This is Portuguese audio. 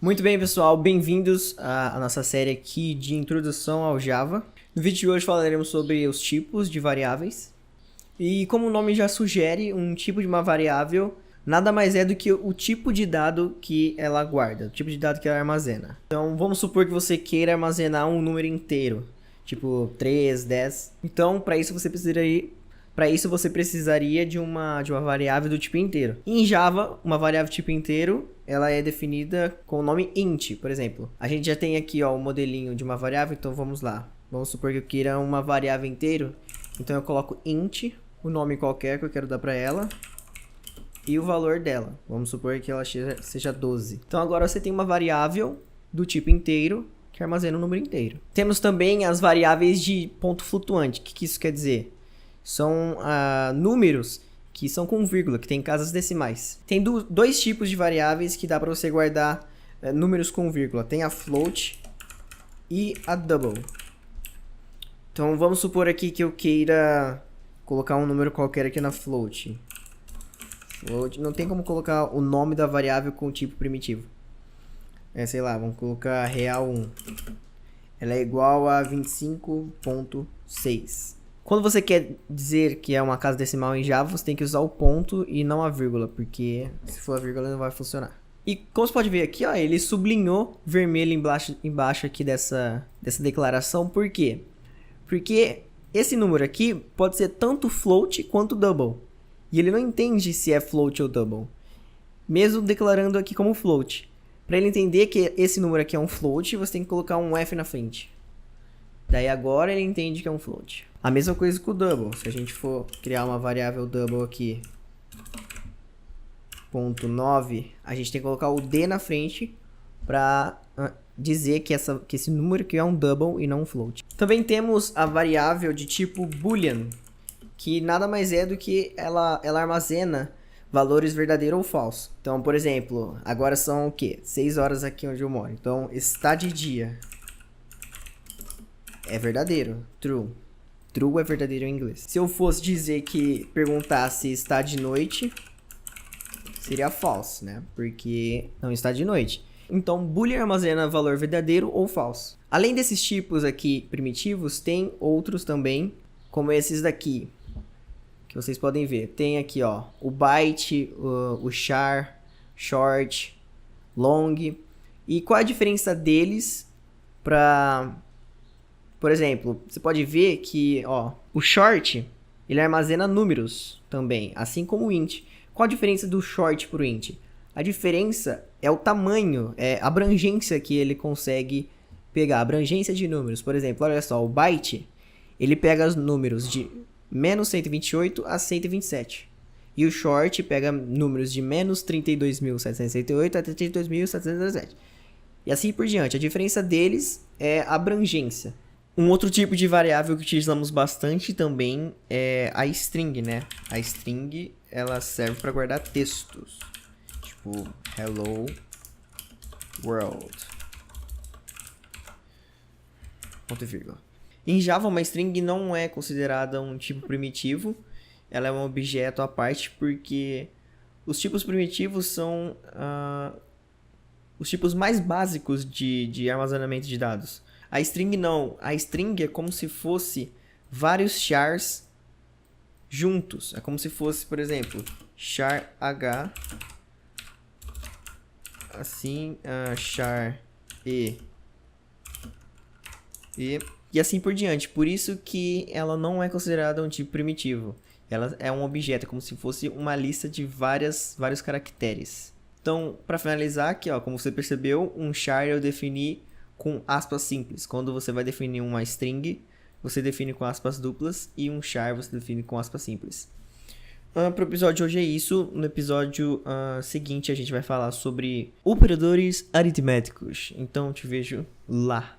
Muito bem, pessoal, bem-vindos à nossa série aqui de introdução ao Java. No vídeo de hoje falaremos sobre os tipos de variáveis. E como o nome já sugere, um tipo de uma variável nada mais é do que o tipo de dado que ela guarda, o tipo de dado que ela armazena. Então, vamos supor que você queira armazenar um número inteiro, tipo 3, 10. Então, para isso você precisaria de uma variável do tipo inteiro. Em Java, uma variável tipo inteiro, ela é definida com o nome int, por exemplo. A gente já tem aqui o modelinho de uma variável, então vamos lá. Vamos supor que eu queira uma variável inteiro, então eu coloco int, o nome qualquer que eu quero dar para ela, e o valor dela. Vamos supor que ela seja 12. Então agora você tem uma variável do tipo inteiro, que armazena um número inteiro. Temos também as variáveis de ponto flutuante. O que isso quer dizer? São números que são com vírgula, que tem casas decimais. Tem dois tipos de variáveis que dá para você guardar números com vírgula. Tem a float e a double. Então vamos supor aqui que eu queira colocar um número qualquer aqui na float. Não tem como colocar o nome da variável com o tipo primitivo. Sei lá, vamos colocar real1. Ela é igual a 25.6. Quando você quer dizer que é uma casa decimal em Java, você tem que usar o ponto e não a vírgula, porque se for a vírgula não vai funcionar. E como você pode ver aqui, ele sublinhou vermelho embaixo aqui dessa declaração. Por quê? Porque esse número aqui pode ser tanto float quanto double. E ele não entende se é float ou double, mesmo declarando aqui como float. Para ele entender que esse número aqui é um float, você tem que colocar um F na frente. Daí agora ele entende que é um float. A mesma coisa com o double. Se a gente for criar uma variável double aqui, ponto 9, a gente tem que colocar o D na frente para dizer que esse número aqui é um double e não um float. Também temos a variável de tipo boolean, que nada mais é do que ela armazena valores verdadeiro ou falso. Então, por exemplo, agora são o quê? 6 horas aqui onde eu moro. Então, está de dia. É verdadeiro, true. True é verdadeiro em inglês. Se eu fosse perguntar se está de noite, seria false, né? Porque não está de noite. Então, boolean armazena valor verdadeiro ou falso. Além desses tipos aqui primitivos, tem outros também, como esses daqui, que vocês podem ver. Tem aqui, o byte, o char, short, long. E qual a diferença deles para... Por exemplo, você pode ver que, o short, ele armazena números também, assim como o int. Qual a diferença do short para o int? A diferença é o tamanho, é a abrangência que ele consegue pegar, a abrangência de números. Por exemplo, olha só, o byte, ele pega os números de menos 128 a 127. E o short pega números de menos 32.768 a 32.717. E assim por diante. A diferença deles é a abrangência. Um outro tipo de variável que utilizamos bastante também é a string, né? A string, ela serve para guardar textos. Tipo, hello world. Ponto e vírgula. Em Java, uma string não é considerada um tipo primitivo. Ela é um objeto à parte porque os tipos primitivos são os tipos mais básicos de armazenamento de dados. A string não. A string é como se fosse vários chars juntos. É como se fosse, por exemplo, char h, assim, char e assim por diante. Por isso que ela não é considerada um tipo primitivo. Ela é um objeto, é como se fosse uma lista de vários caracteres. Então, para finalizar aqui, como você percebeu, um char eu defini com aspas simples. Quando você vai definir uma string, você define com aspas duplas, e um char você define com aspas simples. Para o episódio de hoje é isso. No episódio seguinte a gente vai falar sobre operadores aritméticos. Então te vejo lá.